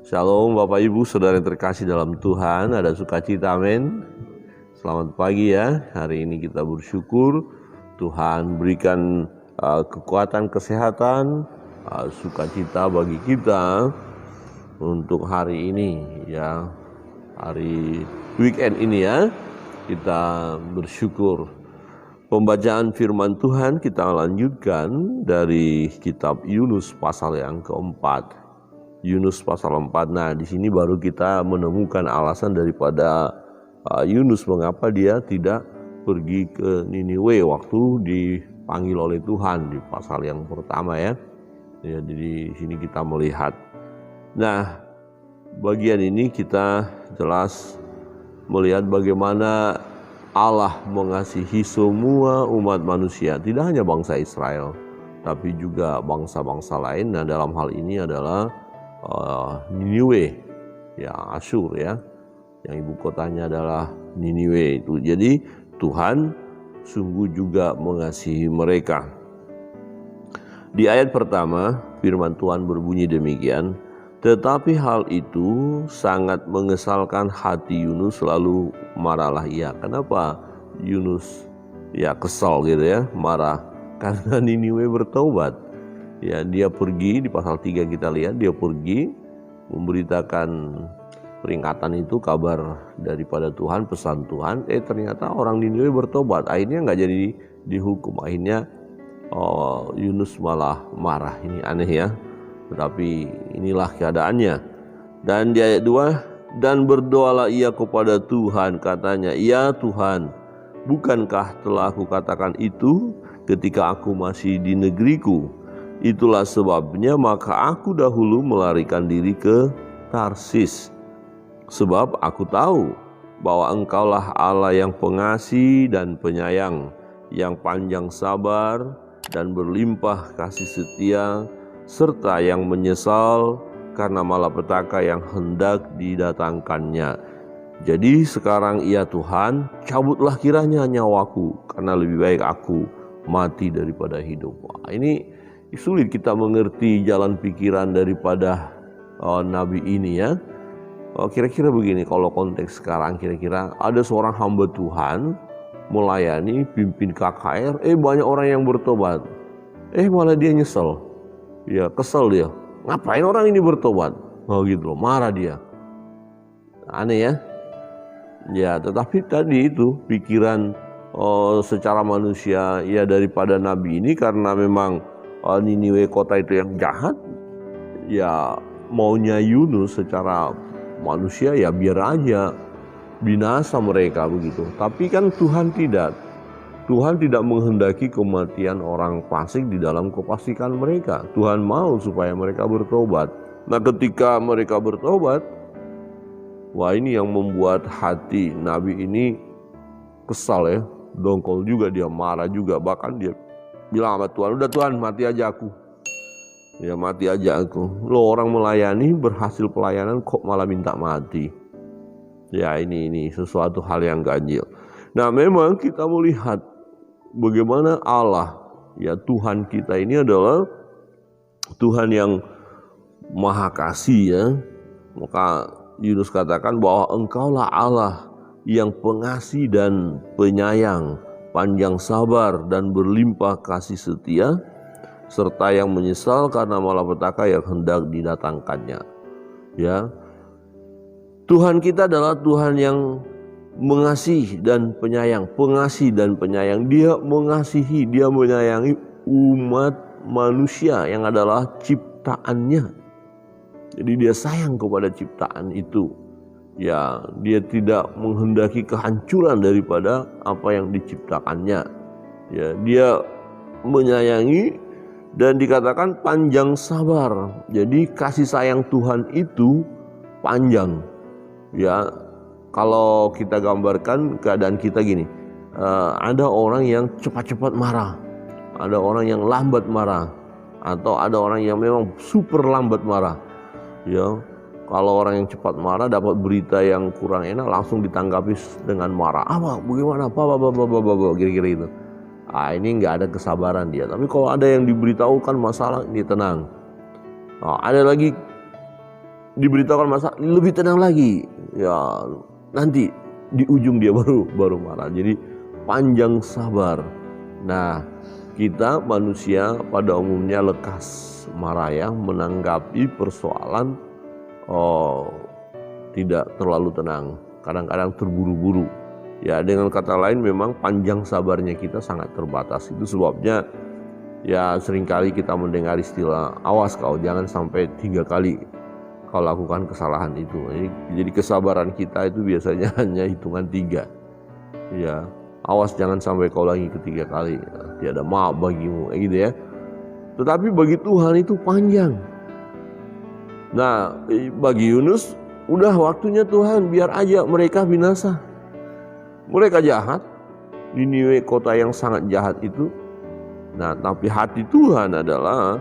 Shalom Bapak Ibu Saudara yang terkasih dalam Tuhan, ada sukacita, amin. Selamat pagi ya, hari ini kita bersyukur Tuhan berikan kekuatan, kesehatan, sukacita bagi kita untuk hari ini ya, hari weekend ini ya, kita bersyukur. Pembacaan firman Tuhan kita lanjutkan dari kitab Yunus pasal yang keempat. Yunus pasal 4. Nah, di sini baru kita menemukan alasan daripada Yunus mengapa dia tidak pergi ke Niniwe waktu dipanggil oleh Tuhan di pasal yang pertama ya. Ya, di sini kita melihat. Nah, bagian ini kita jelas melihat bagaimana Allah mengasihi semua umat manusia, tidak hanya bangsa Israel, tapi juga bangsa-bangsa lain. Nah, dalam hal ini adalah Niniwe, ya Asyur ya, yang ibu kotanya adalah Niniwe itu. Jadi Tuhan sungguh juga mengasihi mereka. Di ayat pertama firman Tuhan berbunyi demikian, tetapi hal itu sangat mengesalkan hati Yunus, lalu marahlah ia. Kenapa Yunus ya kesal gitu ya, marah? Karena Niniwe bertobat. Ya, dia pergi di pasal 3 kita lihat, dia pergi memberitakan peringatan itu, kabar daripada Tuhan, pesan Tuhan. Ternyata orang Niniwe bertobat, akhirnya nggak jadi dihukum. Akhirnya Yunus malah marah. Ini aneh ya, tetapi inilah keadaannya. Dan di ayat 2, dan berdoalah ia kepada Tuhan, katanya, ya Tuhan, bukankah telah aku katakan itu ketika aku masih di negeriku? Itulah sebabnya maka aku dahulu melarikan diri ke Tarsis. Sebab aku tahu bahwa Engkaulah Allah yang pengasih dan penyayang, yang panjang sabar dan berlimpah kasih setia, serta yang menyesal karena malapetaka yang hendak didatangkannya. Jadi sekarang ya Tuhan, cabutlah kiranya nyawaku, karena lebih baik aku mati daripada hidup. Wah, ini sulit kita mengerti jalan pikiran daripada nabi ini ya. Kira-kira begini, kalau konteks sekarang, kira-kira ada seorang hamba Tuhan melayani, pimpin KKR, banyak orang yang bertobat, malah dia nyesel, ya kesel dia, ngapain orang ini bertobat, gitu loh, marah dia. Aneh ya. Ya, tetapi tadi itu pikiran secara manusia ya daripada nabi ini, karena memang Niniwe kota itu yang jahat, ya maunya Yunus secara manusia ya biar aja binasa mereka begitu. Tapi kan Tuhan tidak. Tuhan tidak menghendaki kematian orang fasik di dalam kepastikan mereka. Tuhan mau supaya mereka bertobat. Nah, ketika mereka bertobat, wah, ini yang membuat hati nabi ini kesal ya, dongkol juga, dia marah juga, bahkan dia bilang sama Tuhan, udah Tuhan, mati aja aku. Ya, mati aja aku. Lo orang melayani, berhasil pelayanan kok malah minta mati. Ya, ini sesuatu hal yang ganjil. Nah, memang kita melihat bagaimana Allah, ya Tuhan kita ini adalah Tuhan yang maha kasih ya. Maka Yunus katakan bahwa Engkaulah Allah yang pengasih dan penyayang, panjang sabar dan berlimpah kasih setia, serta yang menyesal karena malapetaka yang hendak didatangkannya. Ya, Tuhan kita adalah Tuhan yang mengasihi dan penyayang, pengasih dan penyayang. Dia mengasihi, dia menyayangi umat manusia yang adalah ciptaannya. Jadi dia sayang kepada ciptaan itu. Ya, dia tidak menghendaki kehancuran daripada apa yang diciptakannya. Ya, dia menyayangi dan dikatakan panjang sabar. Jadi kasih sayang Tuhan itu panjang. Ya, kalau kita gambarkan keadaan kita gini, ada orang yang cepat-cepat marah, ada orang yang lambat marah, atau ada orang yang memang super lambat marah. Ya, kalau orang yang cepat marah dapat berita yang kurang enak langsung ditanggapi dengan marah. Apa? Bagaimana? Apa? Kira-kira itu. Ini nggak ada kesabaran dia. Tapi kalau ada yang diberitahukan masalah, dia tenang. Ada lagi diberitakan masalah lebih tenang lagi. Ya, nanti di ujung dia baru marah. Jadi panjang sabar. Nah, kita manusia pada umumnya lekas marah ya, menanggapi persoalan tidak terlalu tenang. Kadang-kadang terburu-buru. Ya, dengan kata lain memang panjang sabarnya kita sangat terbatas. Itu sebabnya ya seringkali kita mendengar istilah awas kau jangan sampai 3 kali kau lakukan kesalahan itu. Jadi kesabaran kita itu biasanya hanya hitungan 3. Ya, awas jangan sampai kau lagi ketiga kali. Tiada maaf bagimu, gitu ya. Tetapi bagi Tuhan itu panjang. Nah, bagi Yunus udah waktunya Tuhan biar aja mereka binasa. Mereka jahat, Niniwe kota yang sangat jahat itu. Nah, tapi hati Tuhan adalah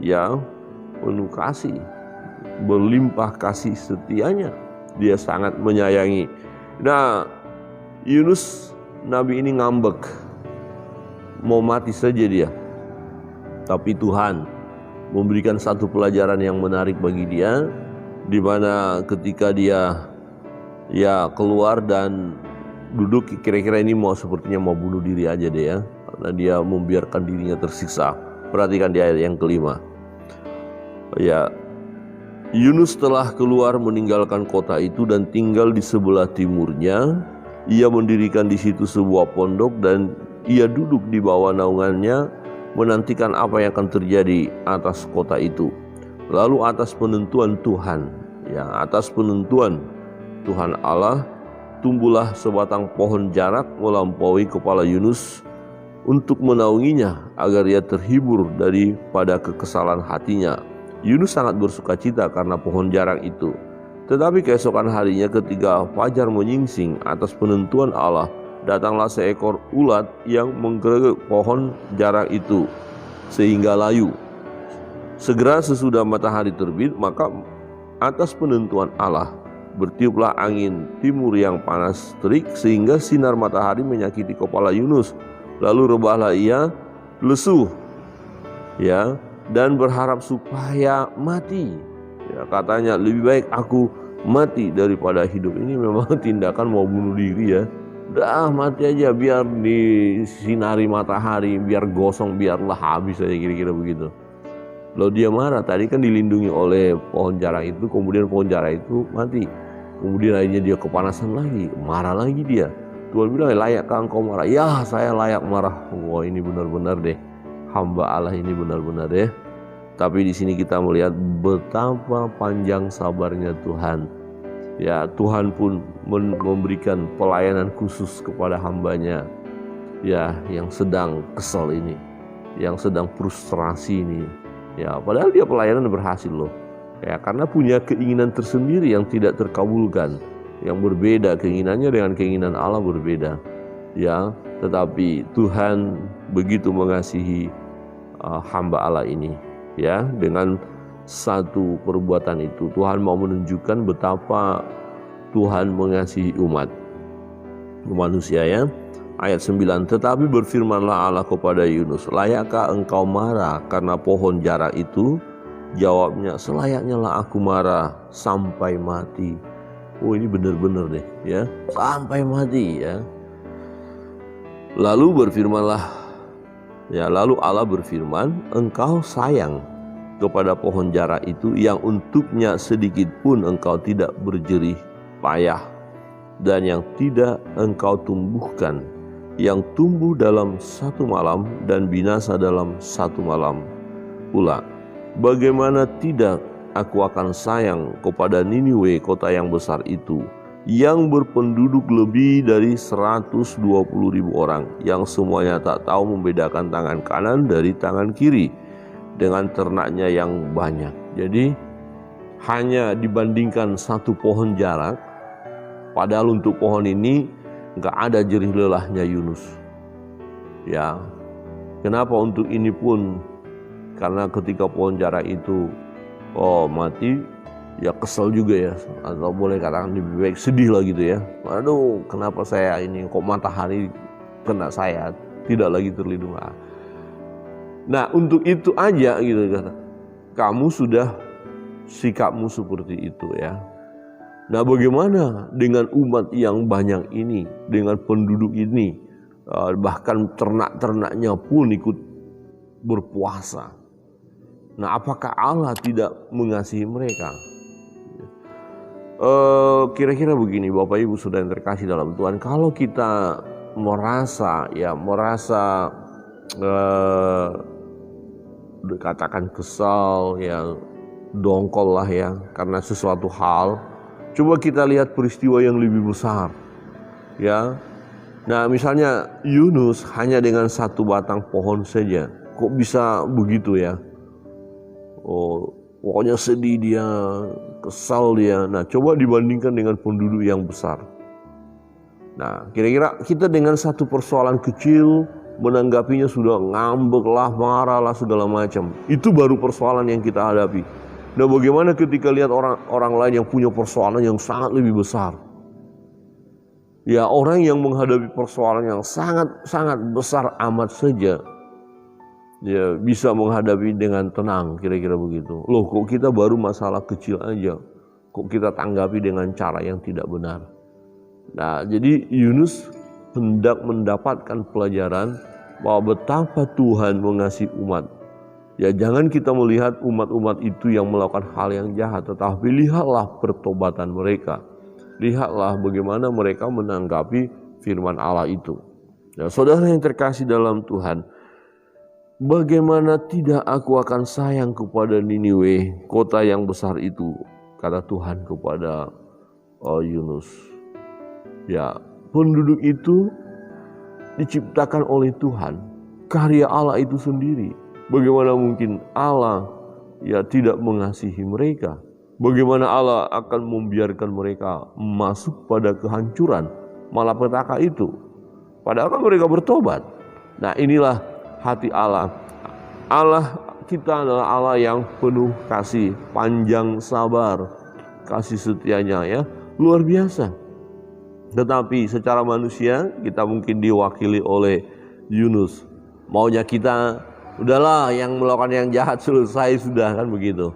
yang penuh kasih, berlimpah kasih setianya. Dia sangat menyayangi. Nah, Yunus Nabi ini ngambek, mau mati saja dia. Tapi Tuhan memberikan satu pelajaran yang menarik bagi dia, di mana ketika dia ya keluar dan duduk, kira-kira ini sepertinya mau bunuh diri aja deh ya, karena dia membiarkan dirinya tersiksa. Perhatikan di ayat yang kelima. Ya, Yunus telah keluar meninggalkan kota itu dan tinggal di sebelah timurnya. Ia mendirikan di situ sebuah pondok dan ia duduk di bawah naungannya menantikan apa yang akan terjadi atas kota itu. Lalu atas penentuan Tuhan, ya atas penentuan Tuhan Allah, tumbuhlah sebatang pohon jarak melampaui kepala Yunus untuk menaunginya agar ia terhibur daripada kekesalan hatinya. Yunus sangat bersukacita karena pohon jarak itu. Tetapi keesokan harinya ketika fajar menyingsing atas penentuan Allah, datanglah seekor ulat yang menggerogok pohon jarak itu sehingga layu. Segera sesudah matahari terbit, maka atas penentuan Allah bertiuplah angin timur yang panas terik sehingga sinar matahari menyakiti kepala Yunus. Lalu rebahlah ia lesu, ya, dan berharap supaya mati. Ya, katanya lebih baik aku mati daripada hidup. Ini memang tindakan mau bunuh diri ya. Udah mati aja biar disinari matahari, biar gosong, biarlah habis aja, kira-kira begitu. Lalu dia marah, tadi kan dilindungi oleh pohon jarak itu, kemudian pohon jarak itu mati. Kemudian akhirnya dia kepanasan lagi, marah lagi dia. Tuhan bilang, layakkah engkau marah? Ya, saya layak marah. Wah, ini benar-benar deh, hamba Allah ini benar-benar deh. Tapi di sini kita melihat betapa panjang sabarnya Tuhan. Ya, Tuhan pun memberikan pelayanan khusus kepada hambanya, ya, yang sedang kesal ini, yang sedang frustrasi ini. Ya, padahal dia pelayanan berhasil loh. Ya, karena punya keinginan tersendiri yang tidak terkabulkan, yang berbeda keinginannya dengan keinginan Allah berbeda. Ya, tetapi Tuhan begitu mengasihi hamba Allah ini. Ya, dengan satu perbuatan itu Tuhan mau menunjukkan betapa Tuhan mengasihi umat manusia ya. Ayat 9, tetapi berfirmanlah Allah kepada Yunus, layakkah engkau marah karena pohon jarak itu? Jawabnya, selayaknya lah aku marah sampai mati. Oh, ini benar-benar deh ya, sampai mati ya. Lalu Allah berfirman, engkau sayang kepada pohon jarak itu yang untuknya sedikit pun engkau tidak berjerih payah, dan yang tidak engkau tumbuhkan, yang tumbuh dalam satu malam dan binasa dalam satu malam pula. Bagaimana tidak aku akan sayang kepada Niniwe, kota yang besar itu, yang berpenduduk lebih dari 120.000 orang, yang semuanya tak tahu membedakan tangan kanan dari tangan kiri, dengan ternaknya yang banyak. Jadi hanya dibandingkan satu pohon jarak, padahal untuk pohon ini nggak ada jerih lelahnya Yunus. Ya, kenapa untuk ini pun? Karena ketika pohon jarak itu mati, ya kesel juga ya, atau boleh katakan lebih baik sedih lah gitu ya. Aduh, kenapa saya ini kok matahari kena saya, tidak lagi terlindungi. Nah, untuk itu aja gitu kata, kamu sudah sikapmu seperti itu ya. Nah, bagaimana dengan umat yang banyak ini, dengan penduduk ini, bahkan ternak-ternaknya pun ikut berpuasa. Nah, apakah Allah tidak mengasihi mereka? Kira-kira begini, Bapak Ibu Saudara yang terkasih dalam Tuhan, kalau kita merasa dikatakan kesal ya, dongkol lah ya karena sesuatu hal, coba kita lihat peristiwa yang lebih besar ya. Nah, misalnya Yunus hanya dengan satu batang pohon saja, kok bisa begitu ya? Oh, pokoknya sedih dia, kesal dia. Nah, coba dibandingkan dengan penduduk yang besar. Nah, kira-kira kita dengan satu persoalan kecil menanggapinya sudah ngambek lah, marah lah, segala macam. Itu baru persoalan yang kita hadapi. Nah, bagaimana ketika lihat orang lain yang punya persoalan yang sangat lebih besar? Ya, orang yang menghadapi persoalan yang sangat besar amat saja, ya bisa menghadapi dengan tenang, kira-kira begitu. Loh, kok kita baru masalah kecil aja, kok kita tanggapi dengan cara yang tidak benar? Nah, jadi Yunus hendak mendapatkan pelajaran bahwa betapa Tuhan mengasihi umat. Ya, jangan kita melihat umat-umat itu yang melakukan hal yang jahat, tetapi lihatlah pertobatan mereka. Lihatlah bagaimana mereka menanggapi firman Allah itu. Ya, saudara yang terkasih dalam Tuhan, bagaimana tidak aku akan sayang kepada Niniwe, kota yang besar itu, kata Tuhan kepada Yunus. Ya, penduduk itu diciptakan oleh Tuhan, karya Allah itu sendiri. Bagaimana mungkin Allah ya tidak mengasihi mereka? Bagaimana Allah akan membiarkan mereka masuk pada kehancuran, malapetaka itu? Padahal kan mereka bertobat. Nah, inilah hati Allah. Allah kita adalah Allah yang penuh kasih, panjang sabar, kasih setianya ya luar biasa. Tetapi secara manusia kita mungkin diwakili oleh Yunus. Maunya kita, udahlah yang melakukan yang jahat selesai sudah, kan begitu.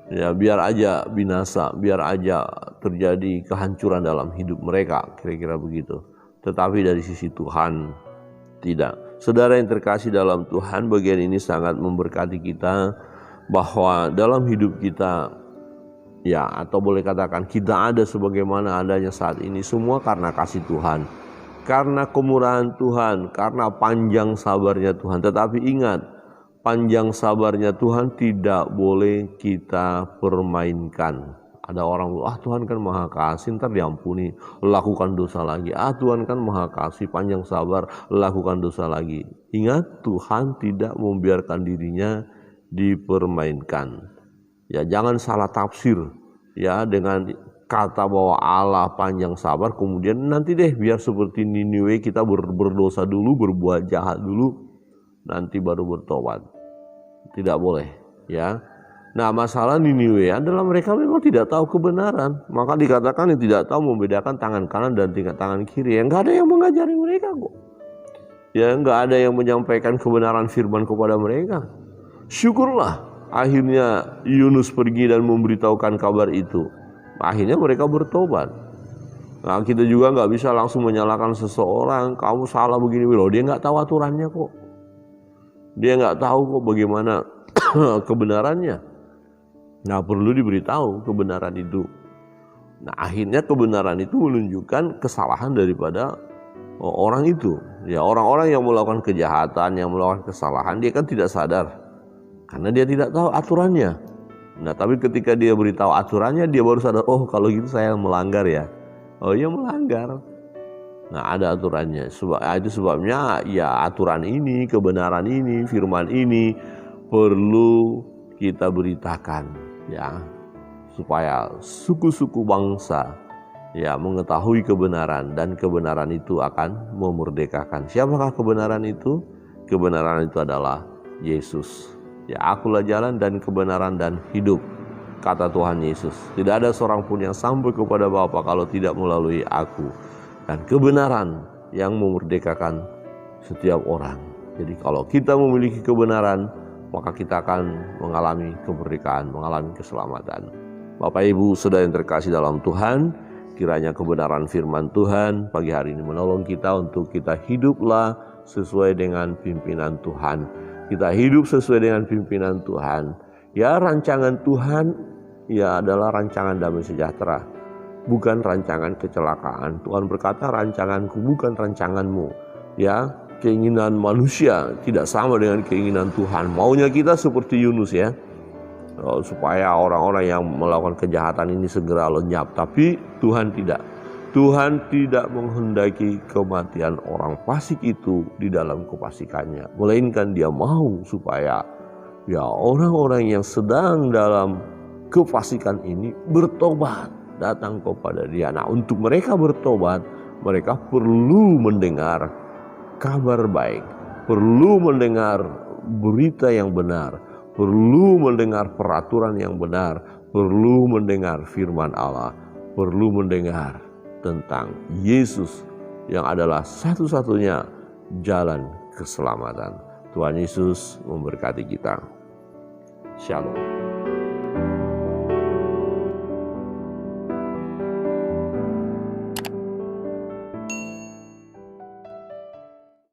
Ya, biar aja binasa, biar aja terjadi kehancuran dalam hidup mereka, kira-kira begitu. Tetapi dari sisi Tuhan tidak. Saudara yang terkasih dalam Tuhan, bagian ini sangat memberkati kita bahwa dalam hidup kita ya, atau boleh katakan kita ada sebagaimana adanya saat ini, semua karena kasih Tuhan, karena kemurahan Tuhan, karena panjang sabarnya Tuhan. Tetapi ingat, panjang sabarnya Tuhan tidak boleh kita permainkan. Ada orang, Tuhan kan maha kasih, ntar diampuni, lakukan dosa lagi. Tuhan kan maha kasih, panjang sabar, lakukan dosa lagi. Ingat, Tuhan tidak membiarkan dirinya dipermainkan. Ya, jangan salah tafsir ya dengan kata bahwa Allah panjang sabar, kemudian nanti deh biar seperti Niniwe kita berdosa dulu, berbuat jahat dulu, nanti baru bertobat. Tidak boleh ya. Nah, masalah Niniwe adalah mereka memang tidak tahu kebenaran. Maka dikatakan yang tidak tahu membedakan tangan kanan dan tangan kiri. Enggak ada yang mengajari mereka kok. Ya, enggak ada yang menyampaikan kebenaran firman kepada mereka. Syukurlah akhirnya Yunus pergi dan memberitahukan kabar itu. Akhirnya mereka bertobat. Nah, kita juga nggak bisa langsung menyalahkan seseorang, kamu salah begini, loh dia nggak tahu aturannya kok. Dia nggak tahu kok bagaimana kebenarannya. Nah, perlu diberitahu kebenaran itu. Nah, akhirnya kebenaran itu menunjukkan kesalahan daripada orang itu. Ya, orang-orang yang melakukan kejahatan, yang melakukan kesalahan, dia kan tidak sadar karena dia tidak tahu aturannya. Nah, tapi ketika dia beritahu aturannya, dia baru sadar, oh kalau gitu saya melanggar ya. Oh iya, melanggar. Nah, ada aturannya. Itu sebabnya ya aturan ini, kebenaran ini, firman ini perlu kita beritakan ya, supaya suku-suku bangsa ya mengetahui kebenaran, dan kebenaran itu akan memerdekakan. Siapakah kebenaran itu? Kebenaran itu adalah Yesus. Ya, akulah jalan dan kebenaran dan hidup, kata Tuhan Yesus. Tidak ada seorang pun yang sampai kepada Bapa kalau tidak melalui aku. Dan kebenaran yang memerdekakan setiap orang. Jadi kalau kita memiliki kebenaran, maka kita akan mengalami kemerdekaan, mengalami keselamatan. Bapak Ibu Saudara yang terkasih dalam Tuhan, kiranya kebenaran firman Tuhan pagi hari ini menolong kita untuk kita hiduplah sesuai dengan pimpinan Tuhan. Kita hidup sesuai dengan pimpinan Tuhan. Ya, rancangan Tuhan ya adalah rancangan damai sejahtera, bukan rancangan kecelakaan. Tuhan berkata, rancanganku bukan rancanganmu. Ya, keinginan manusia tidak sama dengan keinginan Tuhan. Maunya kita seperti Yunus ya, supaya orang-orang yang melakukan kejahatan ini segera lenyap. Tapi Tuhan tidak. Tuhan tidak menghendaki kematian orang fasik itu di dalam kefasikannya, melainkan Dia mau supaya ya orang-orang yang sedang dalam kefasikan ini bertobat, datang kepada Dia. Nah, untuk mereka bertobat, mereka perlu mendengar kabar baik, perlu mendengar berita yang benar, perlu mendengar peraturan yang benar, perlu mendengar firman Allah, perlu mendengar tentang Yesus yang adalah satu-satunya jalan keselamatan. Tuhan Yesus memberkati kita. Shalom.